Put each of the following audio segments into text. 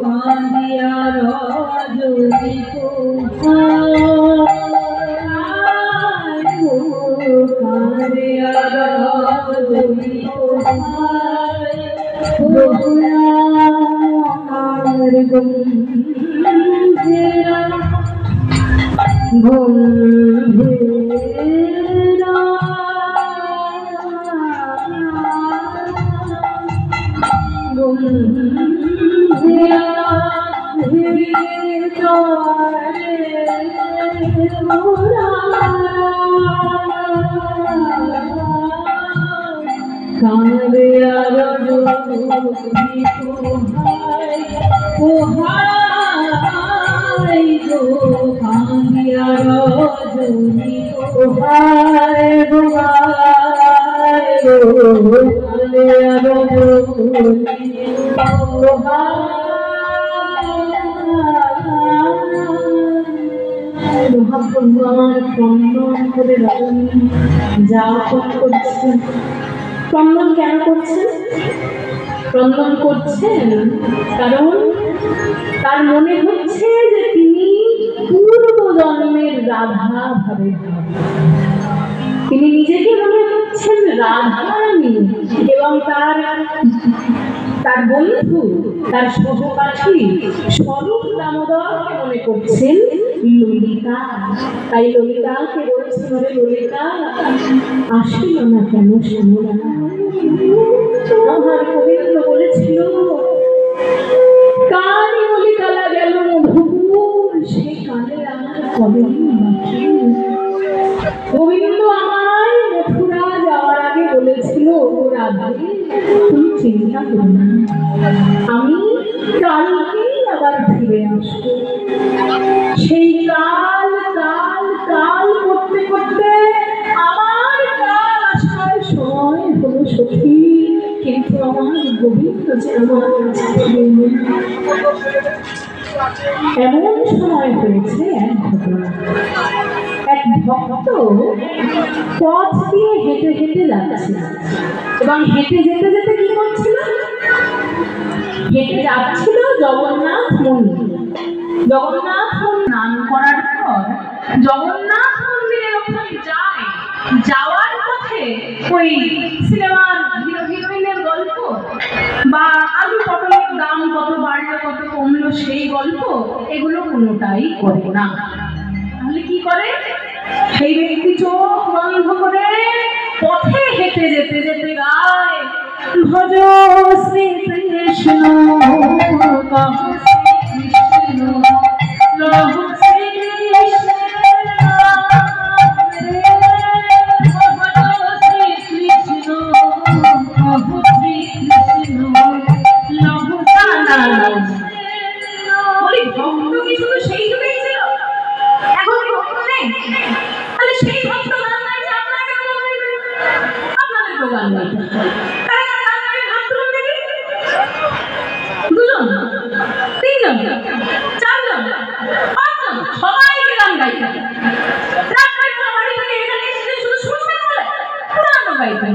কাঁদিয়া রজনী কাঁদিয়া রজনী রঘুনাথ গম্ভীরা গম্ভীরা গম্ভীরা কাঁদিয়া রজনী পোহাই গো কাঁদিয়া রজনী পোহাই গো কাঁদিয়া রজনী মহাপ্রভুর চন্দন করে রজনী যাপন করছেন। চন্দন কেন করছেন? চন্দন করছেন কারণ তার মনে হচ্ছে যে তিনি পূর্ব জন্মের রাধা ভাবে, তিনি নিজেকে মনে করছেন রাধারানী এবং তার বন্ধু তার সহপাঠী স্বরূপ দামোদরকে মনে করছেন ললিতা। তাই ললিতাকে বলছেন, ওরে ললিতা আসিল না কেন শ্যামলা? আমার গোবিন্দ বলেছিল কানে ললিতালা গেল মধুপুর, সে কানে আমার কবে বাকি। গোবিন্দ আমায় মথুরা যাওয়ার আগে বলেছিল, ও রাধে তুমি চিন্তা করো না, আমি কালকেই আবার ফিরে আসবো। সেই কাল কাল কাল করতে করতে আমার কাল আসার সময় হলো সখী, কিন্তু আমার গোবিন্দ যে আমার এমন সময় হয়েছে এক ভক্ত পথ দিয়ে হেঁটে হেঁটে যাচ্ছে এবং হেঁটে যেতে যেতে কি করছিল? হেঁটে যাচ্ছিল জগন্নাথ মন্দির। জগন্নাথ স্নান করার পর জগন্নাথ মন্দিরের ওখানে যায়, যাওয়ার পথে ওই সিনেমার হিরো হিরোইনের গল্প বা আলু পটলের দাম কত বাড়লো কত কমলো সেই গল্প, এগুলো কোনোটাই করে না। তাহলে কি করে? সেই ব্যক্তি চোখ বন্ধ করে পথে হেঁটে যেতে যেতে গায়, ভজ শ্রী কৃষ্ণ কহ শ্রী কৃষ্ণ লহ শ্রী কৃষ্ণ ভক্ত কি শুধু সেই যুগেই ছিল? এখন ভক্ত নেই? তাহলে সেই ভক্ত গান গাইছে, আপনাকে আপনাদের তো গান গাইতে দুজন, তিনজন, চারজন, পাঁচজন, সবাইকে গান গাইতে বাড়ি থেকে এখানে এসে শুধু শুনবেন বলে গানও গাইতে।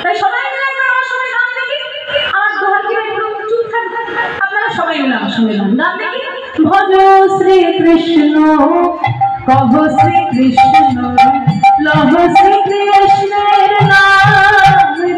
তাই সবাই মিলে আমার সঙ্গে গান দেখি, আমার ঘরকে চুপ থাকবে, আপনারা সবাই মিলে আমার সঙ্গে গান দেখি। ভজ শ্রী কৃষ্ণ কহ শ্রী কৃষ্ণ লহ শ্রী কৃষ্ণের নাম রে।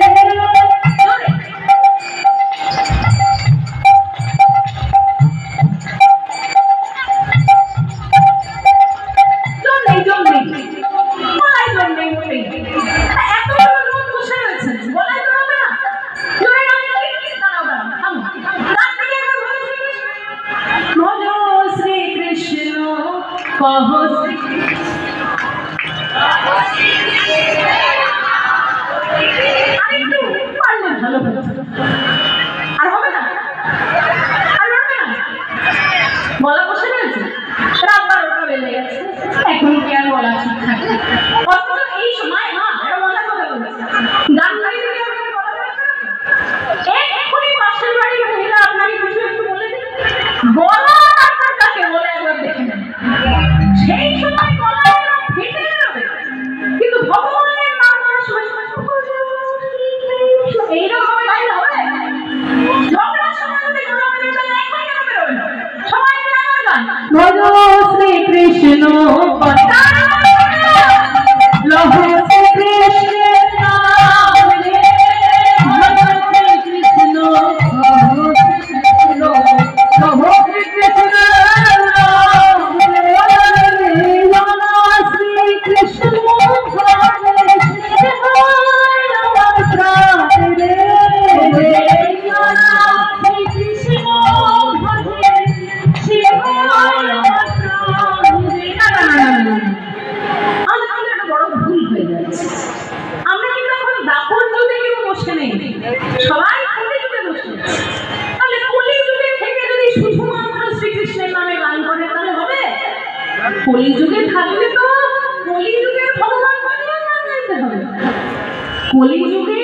भजो श्री कृष्ण लहो श्री कृष्ण नाम रे भजो श्री कृष्ण लहो श्री कृष्ण नाम रे श्री कृष्ण কলিযুগে থাকলে তো কলিযুগের ভগবান মানতে হবে। কলিযুগে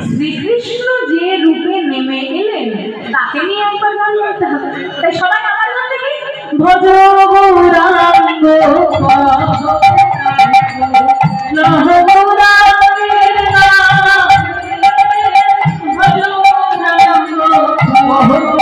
শ্রীকৃষ্ণ যে রূপে নেমে এলেন তাকে নিয়ে একবার গান গাইতে হবে। তাই সবাই আমার গান দেখি ভজ গৌরাঙ্গ লহ গৌরাঙ্গের নাম ভজ গৌরাঙ্গ লহ গৌরাঙ্গ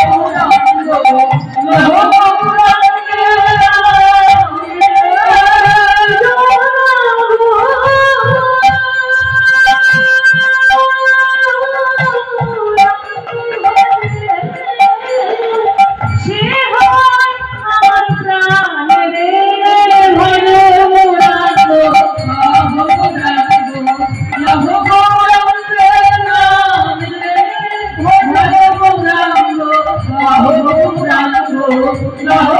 লহ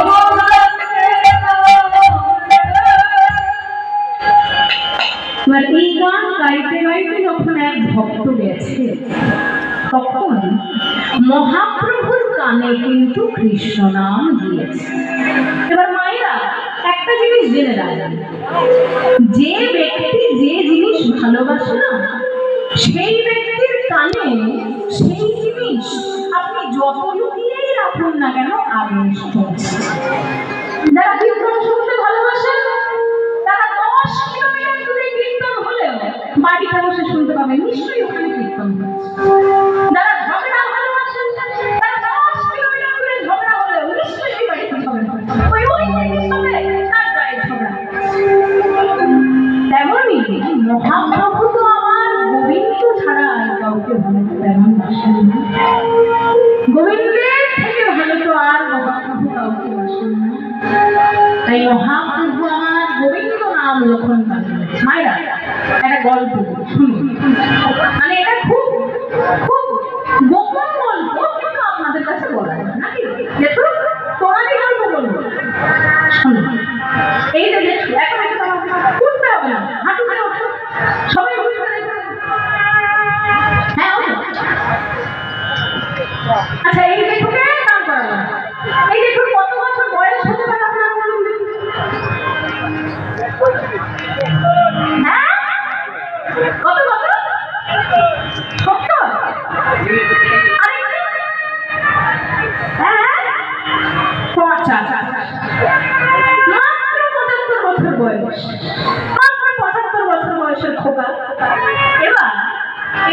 মহাপ্রভুর কানে কিন্তু কৃষ্ণ নাম দিয়েছে। এবার মায়েরা একটা জিনিস জেনে রাখবেন, যে ব্যক্তি যে জিনিস ভালোবাসে না সেই ব্যক্তির কানে সেই জিনিস আপনি যত লুকিয়েই রাখুন না কেন আদেশ করছে। যারা কীর্তন শুনতে ভালোবাসেন তারা 10 কিলোমিটার দূরে কীর্তন হলেও বাড়িতে বসে শুনতে পাবেন, নিশ্চয়ই ওখানে কীর্তন হচ্ছে। যারা ঝগড়া ভালোবাসেন তারা 10 কিলোমিটার দূরে ঝগড়া হলেও নিশ্চয়ই বাড়িতে ঝগড়া হচ্ছে। তেমনই মহাপ্রভু তো আমার গোবিন্দ ছাড়া আর কাউকে ভালো তেমন বাসেন না, গোবিন্দের থেকে ভালো তো আর মহাপ্রভু কাউকে বাসেন না। তাই মহাপ্রভু আমার গোবিন্দ নাম যখন পাবেন, মায়েরা একটা গল্প শুনুন, মানে এটা খুব খুব গোপন গল্প, কিন্তু আপনাদের কাছে বলা যায় নাকি, যেহেতু তোমারই গল্প বলবো শুনুন। এই যে এখন উঠতে হবে না, হাঁটু করে ওঠো, সবাই উঠতে দেখুন। হ্যাঁ আচ্ছা, এই দেখুকে কাম করাবো না। এই দেখুন কত বছর বয়স হতে পারে আপনার বলুন? হ্যাঁ কত বছর? 70? হ্যাঁ আচ্ছা আচ্ছা মাত্র 75 বছর বয়স, মাত্র 75 বছর বয়সের খোকা। এবার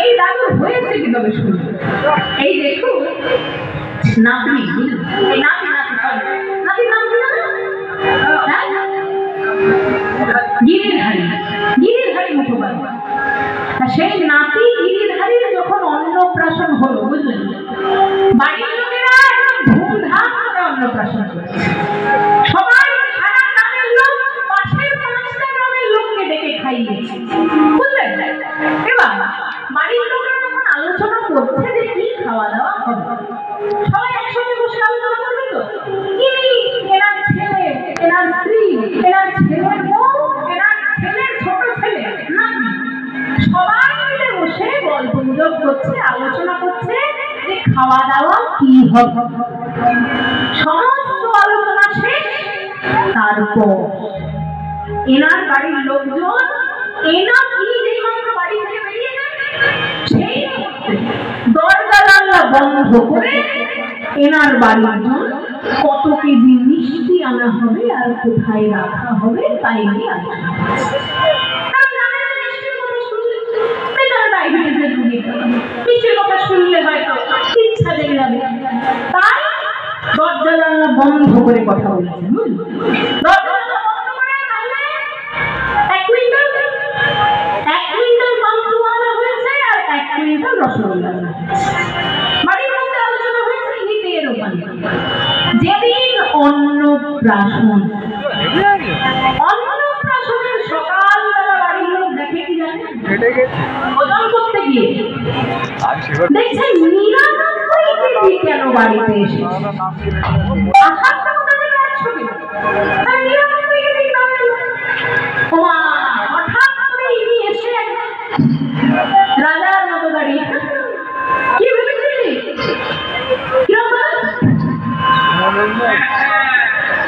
এই দাদু হয়েছে কিভাবে শুনুন। এই দেখুন নাতি, এই নাতি নাতি নাতি নাম কি জানো? গিরিধারী, গিরিধারী মুখোপাধ্যায়। সেই নাতি গিরিধারীর যখন অন্নপ্রাশন হলো, বুঝলেন, বাড়ির লোকেরা একদম ধুমধাম করে অন্নপ্রাশন করেছে। সবাই সারা গ্রামের লোক পাশের 5টা গ্রামের লোককে ডেকে খাইয়েছে, বুঝলেন। এবার বাড়ির লোকেরা যখন আলোচনা করছে যে কি খাওয়া দাওয়া হবে, সবাই একসঙ্গে বসে আলোচনা করবে তো, এনার ছেলে, এনার স্ত্রী, এনার ছেলের বউ, এনার ছেলের ছোট ছেলে, নাতি, সবাই মিলে বসে গল্প গুজব করছে, আলোচনা করছে যে খাওয়া দাওয়া কি হবে। সমস্ত আলোচনা শেষ, তারপর এনার বাড়ির লোকজন এনার যেই মাত্র বাড়ি থেকে বেরিয়েছে সেই দরজা জানলা বন্ধ করে এনার বাড়ির জন কত কেজি মিষ্টি আনা হবে আর কোথায় রাখা হবে তাই নিয়ে আলোচনা করছে। মিষ্টির কথা শুনলে হয়তো ইচ্ছা জেগে যাবে, তাই দরজা জানলা বন্ধ করে কথা বলছেন, এক কুইন্টাল মাংস আনা হয়েছে আর 1 কুইন্টাল রসগোল্লা আনা হয়েছে। বাড়ির মধ্যে আলোচনা হয়েছে ঈদের ওপরে। যেদিন অন্নপ্রাশন, অন্নপ্রাশনের সকালবেলা বাড়ির লোক দেখে কি জানেন, ওজন করতে গিয়ে দেখছেন 99 কেজি কেন বাড়িতে এসে রাজার মতো দাঁড়িয়ে কি ভেবেছিলি,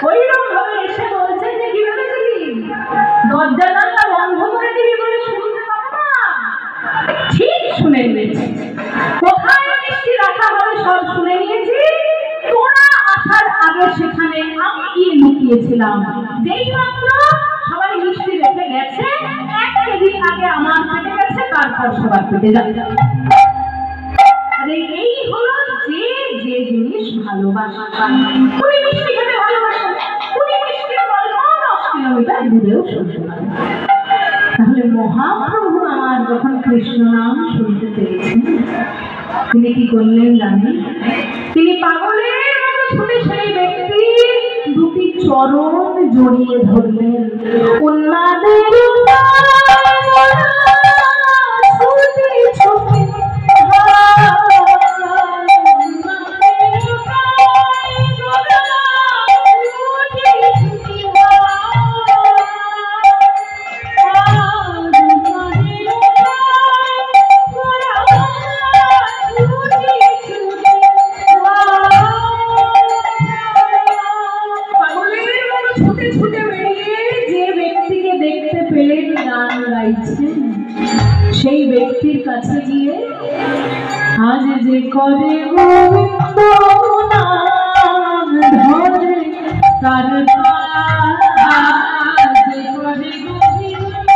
ওইরকম ভাবে এসে বলছে যে কি ভেবেছিলি দরজা জানলা বন্ধ করে দিবি বলে শুনতে পাবো না? ঠিক শুনে নিয়েছি, কোথায় মিষ্টি রাখা হবে সব শুনে নিয়েছি। তোরা আসার আগে সেখানে আমি গিয়ে লুকিয়েছিলাম, যেই মাত্র সবাই মিষ্টি রেখে গেছে 1 কেজি আগে আমার পেটে গেছে, তারপর সবার পেটে যাবে। এই হলো যে যে জিনিস ভালোবাসা। উনি মিষ্টি খেতে ভালোবাসেন, উনি মিষ্টি গল্প 10 কিলোমিটার দূরেও শুনতে পারেন। তাহলে মহাপ্রভু আমার যখন কৃষ্ণ নাম শুনতে পেয়েছেন, তিনি কি করলেন জানেন? তিনি পাগলের মতো ছুটে সেই ব্যক্তি 2টি চরণ জড়িয়ে ধরলেন। উন্মাদের সেই ব্যক্তির কাছে গিয়ে আজ যে করে গোবিন্দ নাম ধরে তার আজ যে করে গোবিন্দ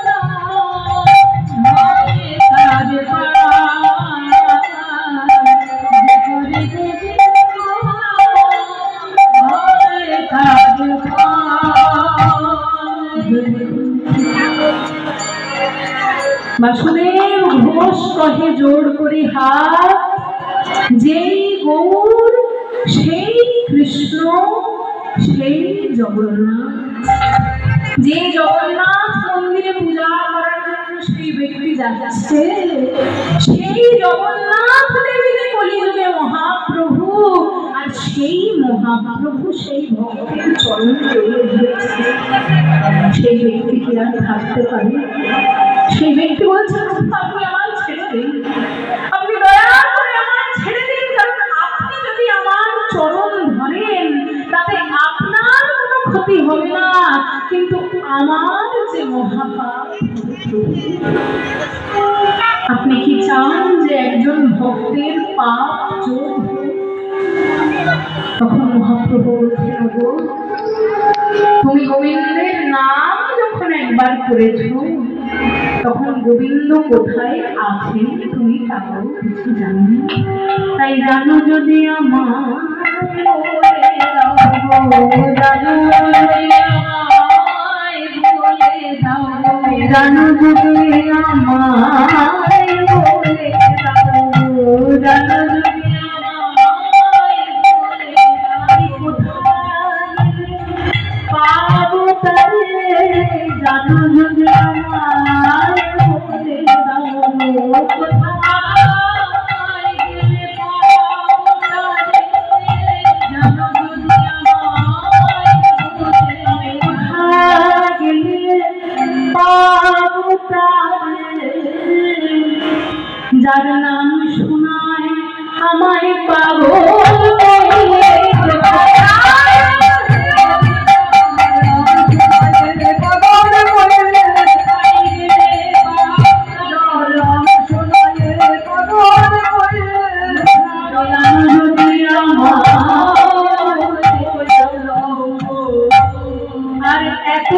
নাম ধরে তার বাসুদেব ঘোষ কহে জোর করি হাত, যেই গৌর সেই কৃষ্ণ সেই জগন্নাথ। যে জগন্নাথ মন্দিরে পূজা করার জন্য সেই ব্যক্তি যাচ্ছে, সেই জগন্নাথ দেবী যে কলিযুগে মহাপ্রভু, আর সেই মহাপ্রভু সেই ভক্তের চরণ জড়িয়ে ধরেছে। সেই ব্যক্তি কি আর থাকতে পারে? সেই ব্যক্তি বলছেন আপনি আমার ছেড়ে দিন, আপনি দয়া করে আমার ছেড়ে দিন, কারণ আপনি যদি আমার চরণ ধরেন তাতে আপনার কোনো ক্ষতি হবে না, কিন্তু আমার যে মহাপাপ। আপনি কি চান যে একজন ভক্তের পাপ যোগ হোক? তখন মহাপ্রভু বলছেন, তুমি গোবিন্দের নাম যখন একবার করেছ, তখন গোবিন্দ কোথায় আছেন তুমি তাও কিছু জানো। তাই জানো যদি আমার জানো যদি আমায় বলে দাও, জানো যদি পাবো তারে, জানো যদি আমায় বলে দাও, কোথায় গেলে পাবো তারে, জানো যদি আমায় বলে দাও, গেলে পাবো তারে, যার নাম শোনায় আমায় পাগল বলে। আর এত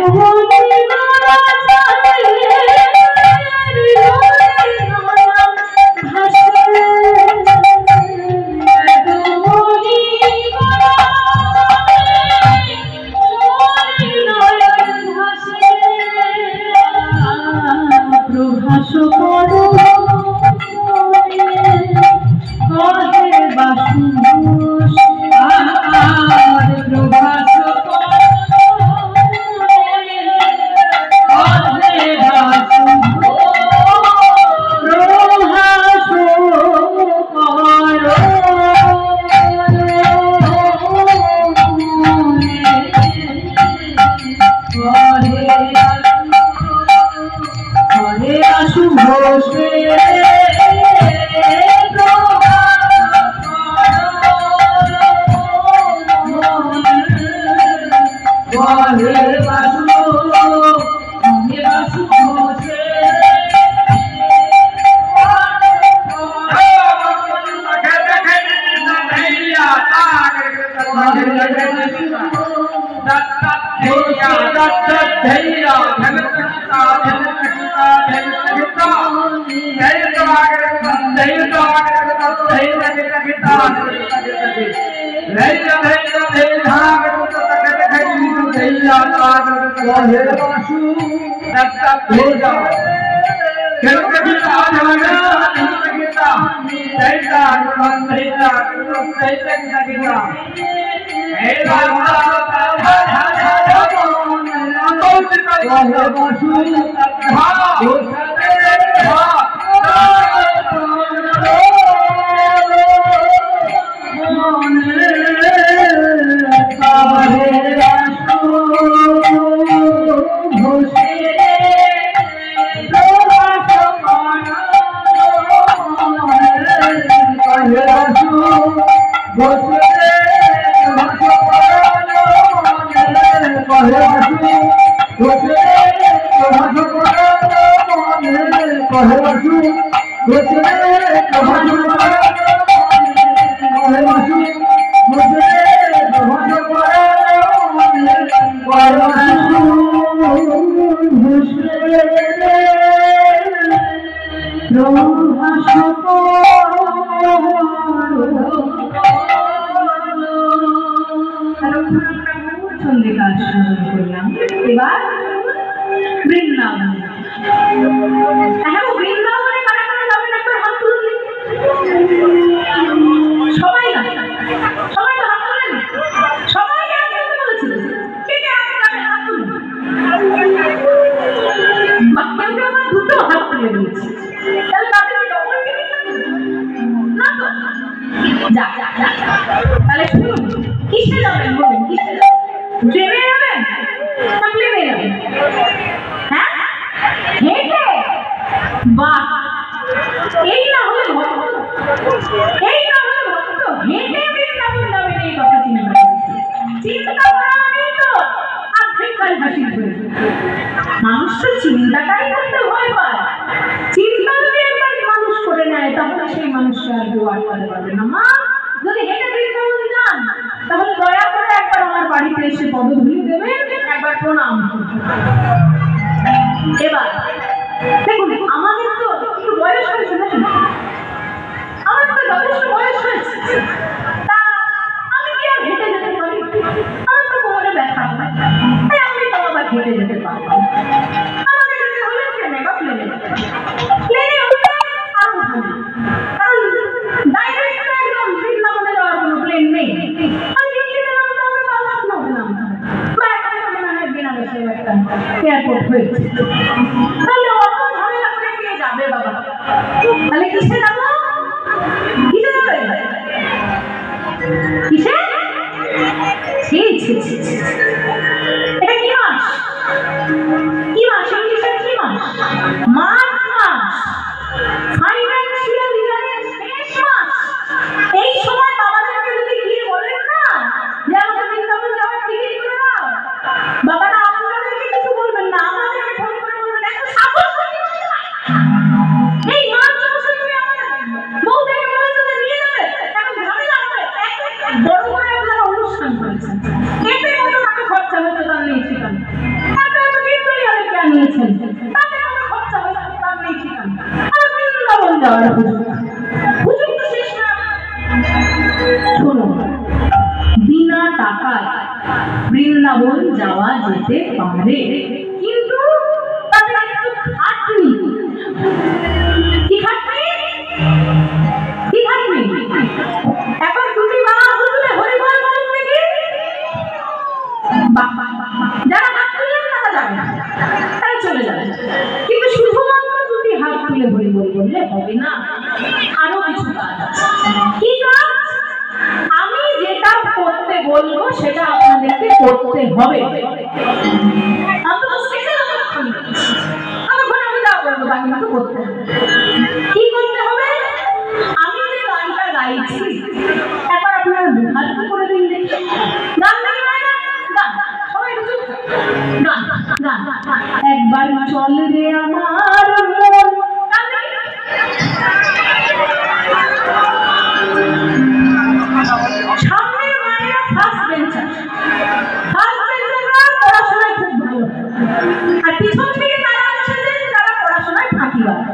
ফাঁকিবাজ।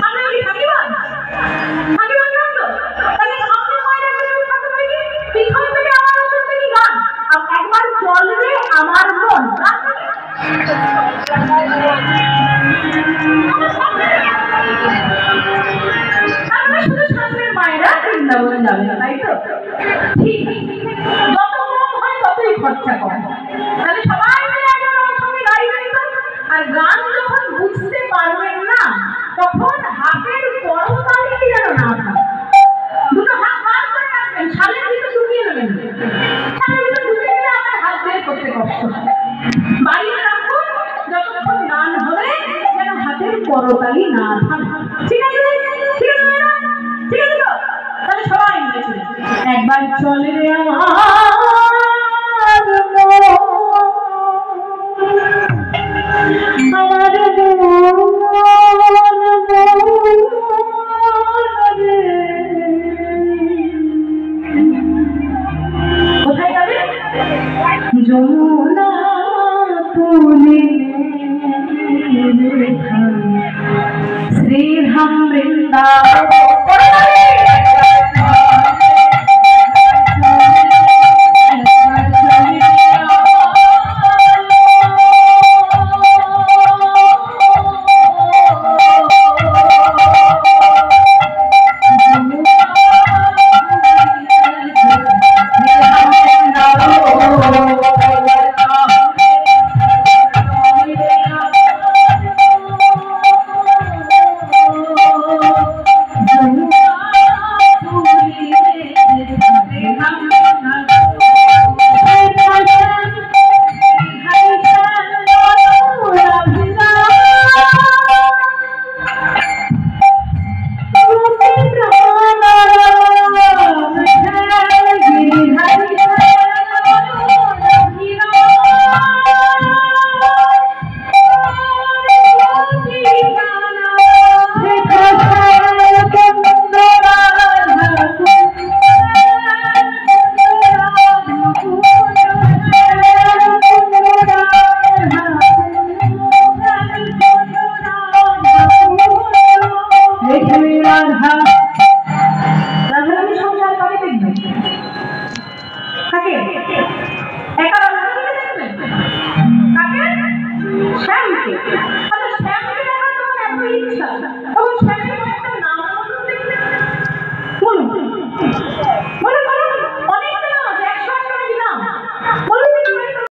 আমরা বলি ফাঁকিবাজ, ফাঁকিবাজ না তো? তাহলে বৃন্দাবন যাবেন, তাই তো? ঠিক আছে, যত কম হয় ততই খরচা কম। তাহলে সবাই মিলে একবার আমার সঙ্গে গাইবেন তো। আর গান যখন বুঝতে পারবেন না তখন হাতের করতালি যেন না থাকে। দুটো হাত বার করে রাখবেন, শালের ভিতরে ঢুকিয়ে নেবেন, শালের ভিতরে ঢুকিয়ে নিলে আমার হাত বের করতে কষ্ট হয়। বাইরে রাখুন, যতক্ষণ গান হবে যেন হাতের করতালি না থাকে। ঠিক আছে? ঠিক আছে, ঠিক আছে তো? তাহলে সবাই মিলে একবার চলে রে আমার